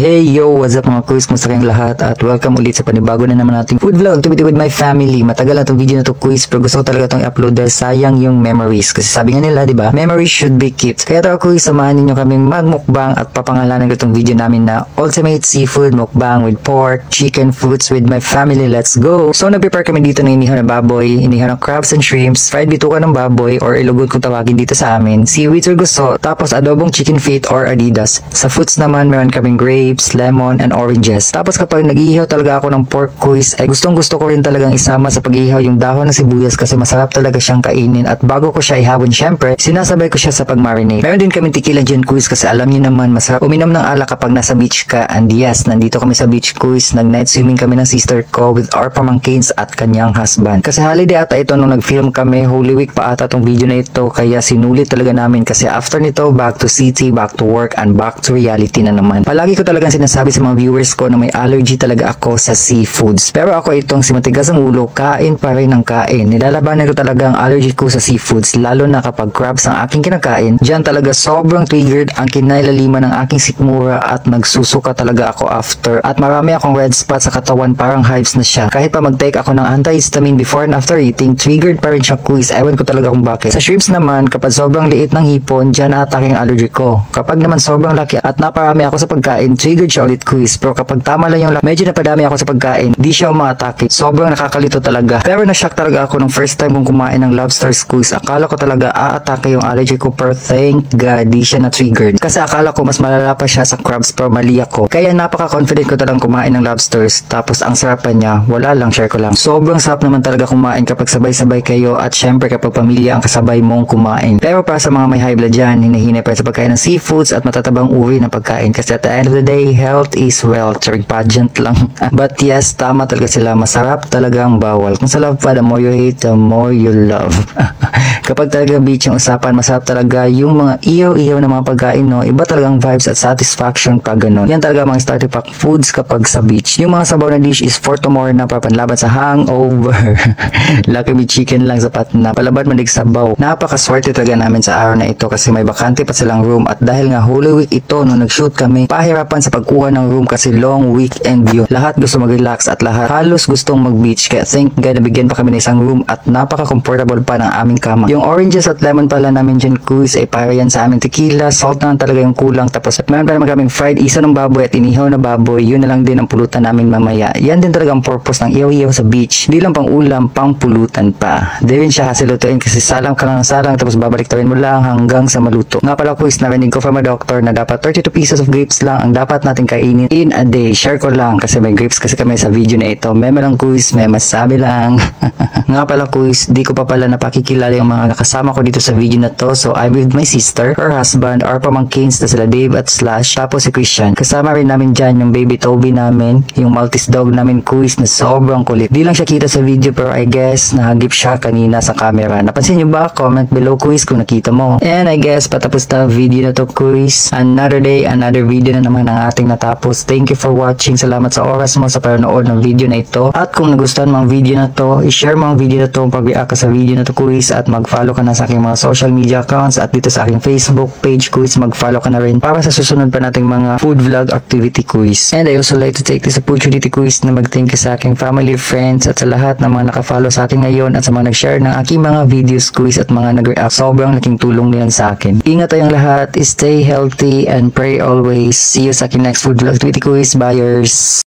Hey yo, what's up mga quiz? Kumusta kayong lahat? At welcome ulit sa panibago na naman nating food vlog, activity with my family. Matagal na itong video na to quiz, pero gusto ko talaga itong i-upload dahil sayang yung memories. Kasi sabi nga nila, di ba? Memories should be kept. Kaya ito quiz, samahan ninyo kaming magmukbang at papangalanan ko itong video namin na Ultimate Seafood Mukbang with pork, chicken, fruits with my family. Let's go! So nag-prepare kami dito ng inihaw na baboy, inihaw ng crabs and shrimps, fried bituka ng baboy or ilugod kung tawagin dito sa amin, seaweeds or gusto, tapos adobong chicken feet or adidas. Sa fruits naman, meron kaming grapes, lemon, and oranges. Tapos kapag nag-iihaw talaga ako ng pork quiz, ay gustong gusto ko rin talagang isama sa pag-iihaw yung dahon ng sibuyas kasi masarap talaga siyang kainin at bago ko siya ihawin syempre, sinasabay ko siya sa pag-marinate. Meron din kami tequila dyan quiz kasi alam niyo naman masarap uminom ng alak kapag nasa beach ka. And yes, nandito kami sa beach quiz, nag-night swimming kami ng sister ko with our pamangkins at kanyang husband. Kasi holiday ata ito nung nag-film kami, Holy Week pa ata tong video na ito, kaya sinulit talaga namin kasi after nito, back to city, back to work, and back to reality na naman. Palagi ko talagang sinasabi sa mga viewers ko na may allergy talaga ako sa seafoods. Pero ako itong si matigas ang ulo, kain pa rin ng kain. Nilalabanan ko talaga ang allergy ko sa seafoods, lalo na kapag crabs ang aking kinakain. Diyan talaga sobrang triggered ang kinailaliman ng aking sikmura at nagsusuka talaga ako after. At marami akong red spots sa katawan, parang hives na siya. Kahit pa mag-take ako ng antihistamine before and after eating, triggered pa rin siya quiz. Ewan ko talaga kung bakit. Sa shrimps naman, kapag sobrang liit ng hipon, diyan atake ang allergy ko. Kapag naman sobrang laki at naparami ako sa pagkain, triggered siya ulit quiz. Pero kapag tama lang yung medyo napadami ako sa pagkain, di siya umatake. Sobrang nakakalito talaga. Pero na-shock talaga ako nung first time kong kumain ng lobster squeeze. Akala ko talaga aatake yung allergy ko, pero thank God di siya na-triggered. Kasi akala ko mas malala pa siya sa crabs, pero mali ako. Kaya napaka-confident ko talagang kumain ng lobsters. Tapos ang sarap pa niya, wala lang, share ko lang. Sobrang sarap naman talaga kumain kapag sabay-sabay kayo at syempre kapag pamilya ang kasabay mong kumain. Pero para sa mga may high blood dyan, hinahinay pa sa pagkain ng seafoods at matatabang uri ng pagkain. Kasi at the end of the day, health is wealth. Pageant lang. But yes, tama talaga sila. Masarap talagang bawal. Kung sa love pa, the more you hate, the more you love. Kapag talaga beach yung usapan, masarap talaga yung mga iyaw-iyaw na mga pagkain, no? Iba talagang vibes at satisfaction pag ganun. Yan talaga mga starter pack foods kapag sa beach. Yung mga sabaw na dish is for tomorrow na papanlaban sa hangover. Lucky me chicken lang sapat na. Palaban manig sabaw. Napakaswerte talaga namin sa araw na ito kasi may bakante pa silang room at dahil nga Holy Week ito, nung nag-shoot kami, pahirapan sa pagkuha ng room kasi long weekend view. Lahat gusto mag-relax at lahat halos gustong mag-beach. Kaya thank God nabigyan pa kami ng isang room at napaka-comfortable pa ng aming kama. Yung oranges at lemon pala namin dyan quiz ay para yan sa aming tequila. Salt na talaga yung kulang. Tapos at meron pa naman kaming fried isa ng baboy at inihaw na baboy. Yun na lang din ang pulutan namin mamaya. Yan din talaga ang purpose ng iyaw-iyaw sa beach. Di lang pang ulam, pang pulutan pa. Di rin siya kasi lutuin kasi salang ka lang ng salang tapos babalik-tawin mo lang hanggang sa maluto. Nga pala quiz, narinig ko from a doctor na dapat 32 pieces of grapes lang ang dapat natin kainin in a day. Share ko lang kasi may grapes kasi kami sa video na ito. May malang quiz, may masabi lang. Nga pala quiz, di ko pa pala napakikilala yung mga nakasama ko dito sa video na to. So I'm with my sister, her husband, our pamangkins na sila Dave at Slash, tapos si Christian. Kasama rin namin dyan yung baby Toby namin, yung Maltese dog namin quiz na sobrang kulit. Di lang siya kita sa video pero I guess nahagip siya kanina sa camera. Napansin nyo ba? Comment below quiz kung nakita mo. And I guess patapos na video na to quiz. Another day, another video na naman ang ating natapos. Thank you for watching. Salamat sa oras mo sa panonood ng video na ito. At kung nagustuhan mo ang video na to, i-share mo ang video na to, pag-react ka sa video na to quiz at mag-follow ka na sa aking mga social media accounts at dito sa aking Facebook page quiz, mag-follow ka na rin para sa susunod pa nating mga food vlog activity quiz. And I also like to take this opportunity quiz na mag-thank you sa aking family, friends at sa lahat ng mga naka-follow sa akin ngayon at sa mga nag-share ng aking mga videos quiz at mga nag-react. Sobrang laking tulong niyan sa akin. Ingat tayong lahat, stay healthy and pray always. See you sa aking next food vlog activity quiz. Buyers!